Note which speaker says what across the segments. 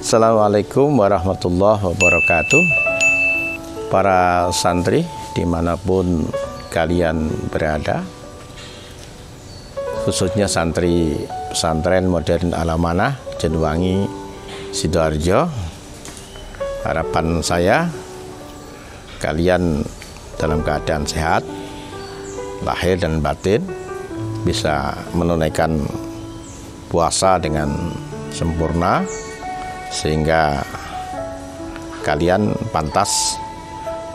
Speaker 1: Assalamualaikum warahmatullahi wabarakatuh. Para santri dimanapun kalian berada, khususnya santri pesantren modern Al-Amanah Jenuwangi Sidoarjo, harapan saya kalian dalam keadaan sehat lahir dan batin, bisa menunaikan puasa dengan sempurna sehingga kalian pantas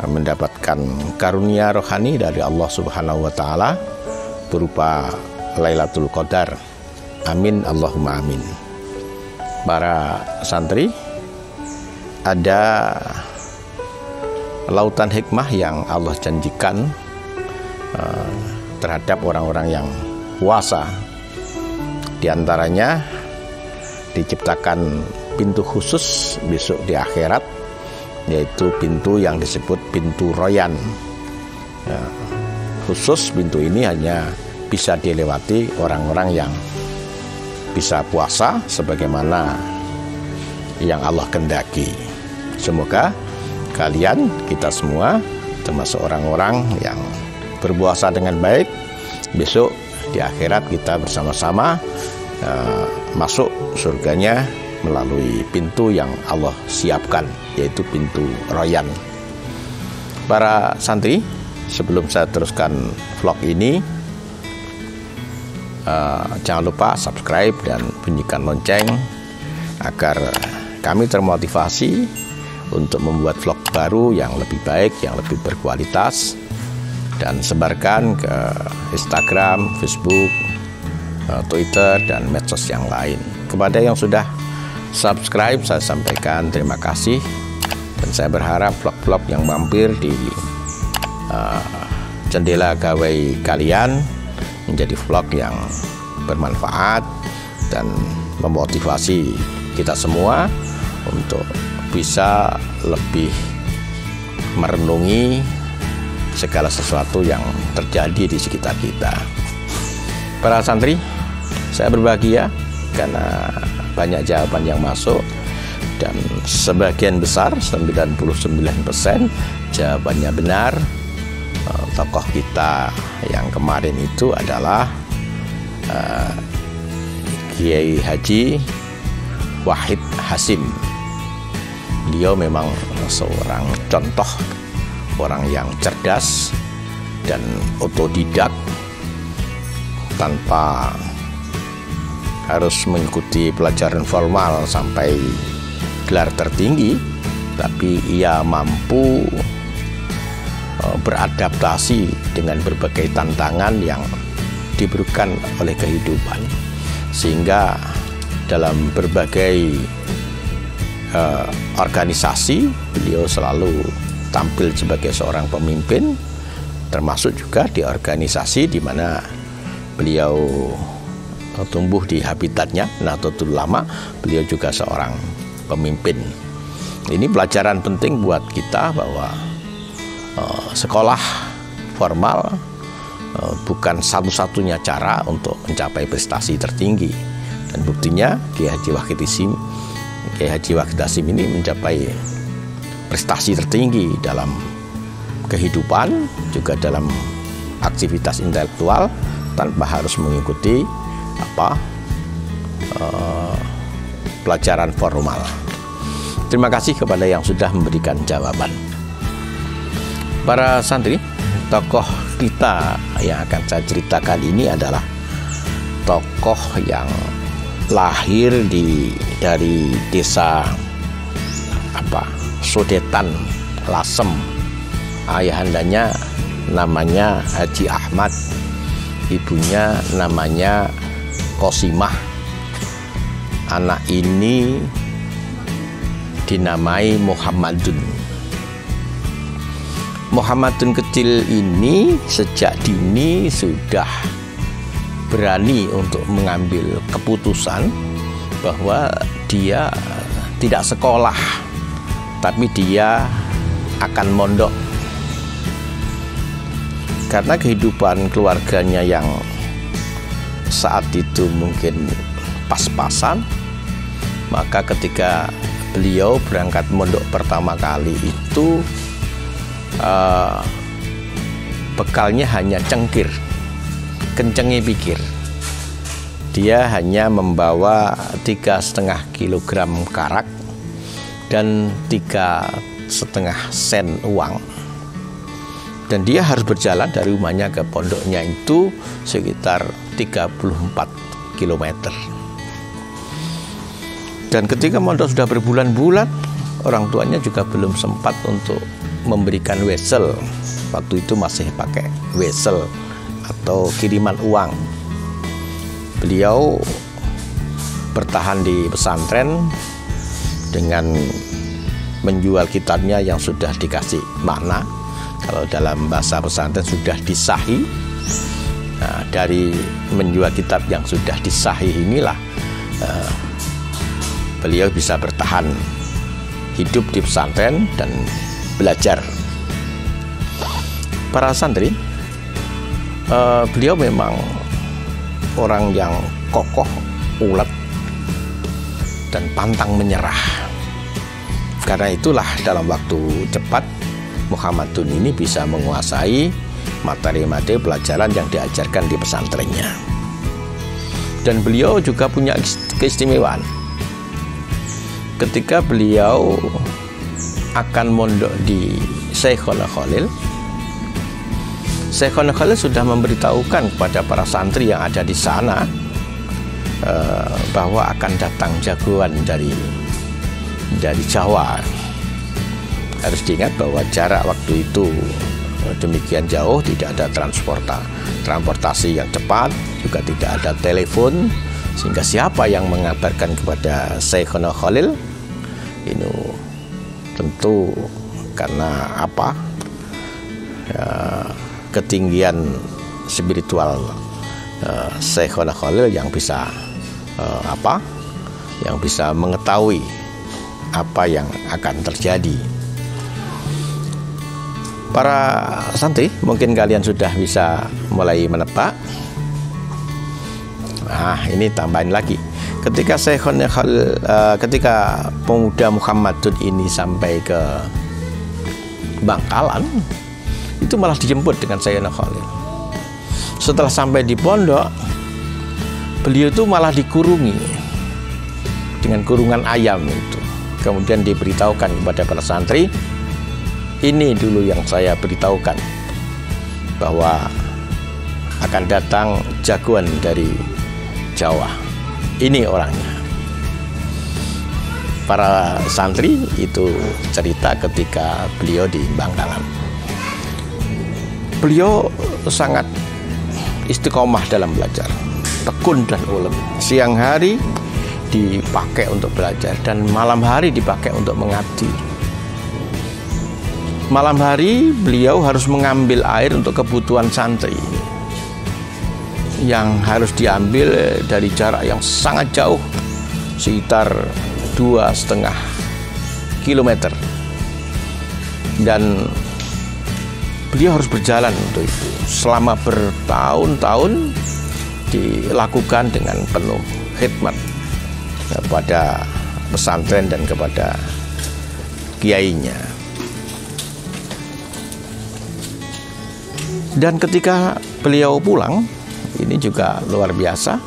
Speaker 1: mendapatkan karunia rohani dari Allah Subhanahu wa taala berupa Lailatul Qadar. Amin Allahumma amin. Para santri, ada lautan hikmah yang Allah janjikan terhadap orang-orang yang puasa. Di antaranya diciptakan pintu khusus besok di akhirat, yaitu pintu yang disebut pintu Royan. Khusus pintu ini hanya bisa dilewati orang-orang yang bisa puasa sebagaimana yang Allah kehendaki. Semoga kalian, kita semua, termasuk orang-orang yang berpuasa dengan baik, besok di akhirat kita bersama-sama masuk surganya melalui pintu yang Allah siapkan, yaitu pintu Royan. Para santri, sebelum saya teruskan vlog ini, jangan lupa subscribe dan bunyikan lonceng agar kami termotivasi untuk membuat vlog baru yang lebih baik, yang lebih berkualitas, dan sebarkan ke Instagram, Facebook, Twitter, dan medsos yang lain. Kepada yang sudah subscribe, saya sampaikan terima kasih, dan saya berharap vlog-vlog yang mampir di jendela gawai kalian menjadi vlog yang bermanfaat dan memotivasi kita semua untuk bisa lebih merenungi segala sesuatu yang terjadi di sekitar kita. Para santri, saya berbahagia karena banyak jawaban yang masuk, dan sebagian besar 99% jawabannya benar. Tokoh kita yang kemarin itu adalah Kiai Haji Wahid Hasyim. Beliau memang seorang contoh orang yang cerdas dan otodidak, tanpa harus mengikuti pelajaran formal sampai gelar tertinggi, tapi ia mampu beradaptasi dengan berbagai tantangan yang diberikan oleh kehidupan, sehingga dalam berbagai organisasi beliau selalu tampil sebagai seorang pemimpin, termasuk juga di organisasi di mana beliau tumbuh di habitatnya, Nahdlatul Ulama. Beliau juga seorang pemimpin. Ini pelajaran penting buat kita bahwa sekolah formal bukan satu-satunya cara untuk mencapai prestasi tertinggi. Dan buktinya Kiai Haji Wahid Hasyim ini mencapai prestasi tertinggi dalam kehidupan, juga dalam aktivitas intelektual, tanpa harus mengikuti pelajaran formal. Terima kasih kepada yang sudah memberikan jawaban. Para santri, tokoh kita yang akan saya ceritakan ini adalah tokoh yang lahir dari desa Sodetan, Lasem. Ayahandanya namanya Haji Ahmad, ibunya namanya Kosimah. Anak ini dinamai Muhammadun. Muhammadun kecil ini sejak dini sudah berani untuk mengambil keputusan bahwa dia tidak sekolah, tapi dia akan mondok. Karena kehidupan keluarganya yang saat itu mungkin pas-pasan, maka ketika beliau berangkat mondok pertama kali itu bekalnya hanya cengkir, kencengi pikir. Dia hanya membawa 3,5 kilogram karak dan 3,5 sen uang. Dan dia harus berjalan dari rumahnya ke pondoknya itu sekitar 34 kilometer. Dan ketika mondok sudah berbulan-bulan, orang tuanya juga belum sempat untuk memberikan wesel. Waktu itu masih pakai wesel atau kiriman uang. Beliau bertahan di pesantren dengan menjual kitabnya yang sudah dikasih makna. Kalau dalam bahasa pesantren sudah disahi. Nah, dari menjual kitab yang sudah disahi inilah beliau bisa bertahan hidup di pesantren dan belajar. Para santri, beliau memang orang yang kokoh, ulet, dan pantang menyerah. Karena itulah dalam waktu cepat Muhammadun ini bisa menguasai materi-materi pelajaran yang diajarkan di pesantrennya. Dan beliau juga punya keistimewaan. Ketika beliau akan mondok di Syekhona Khalil, Syekhona Khalil sudah memberitahukan kepada para santri yang ada di sana bahwa akan datang jagoan dari Jawa. Harus diingat bahwa jarak waktu itu demikian jauh, tidak ada transportasi yang cepat, juga tidak ada telepon, sehingga siapa yang mengabarkan kepada Syekhona Khalil ini tentu karena apa? Ketinggian spiritual Syekhona Khalil yang bisa yang bisa mengetahui apa yang akan terjadi. Para santri, mungkin kalian sudah bisa mulai menebak. Nah, ini tambahin lagi. Ketika Syekhona Khalil, ketika pemuda Muhammadun ini sampai ke Bangkalan, itu malah dijemput dengan Syekhona Khalil. Setelah sampai di pondok, beliau itu malah dikurungi dengan kurungan ayam itu. Kemudian diberitahukan kepada para santri, ini dulu yang saya beritahukan, bahwa akan datang jagoan dari Jawa. Ini orangnya. Para santri itu cerita ketika beliau di Bangkalan. Beliau sangat istiqomah dalam belajar, tekun dan ulet. Siang hari dipakai untuk belajar dan malam hari dipakai untuk mengabdi. Malam hari beliau harus mengambil air untuk kebutuhan santri yang harus diambil dari jarak yang sangat jauh, sekitar 2,5 kilometer, dan beliau harus berjalan untuk itu selama bertahun-tahun, dilakukan dengan penuh khidmat kepada pesantren dan kepada kiainya. Dan ketika beliau pulang, ini juga luar biasa,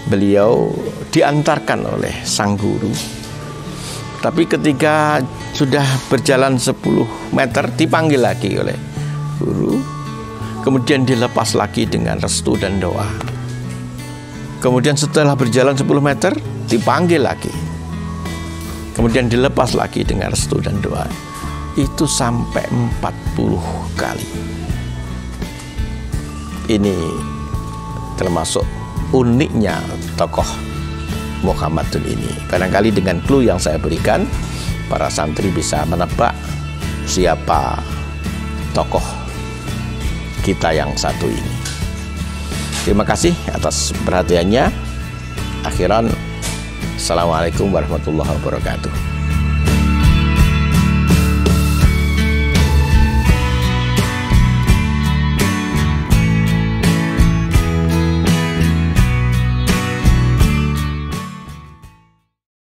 Speaker 1: beliau diantarkan oleh sang guru. Tapi ketika sudah berjalan 10 meter, dipanggil lagi oleh guru. Kemudian dilepas lagi dengan restu dan doa. Kemudian setelah berjalan 10 meter, dipanggil lagi. Kemudian dilepas lagi dengan restu dan doa. Itu sampai 40 kali. Ini termasuk uniknya tokoh Muhammadun ini. Barangkali dengan clue yang saya berikan, para santri bisa menebak siapa tokoh kita yang satu ini. Terima kasih atas perhatiannya. Akhiran, assalamualaikum warahmatullahi wabarakatuh.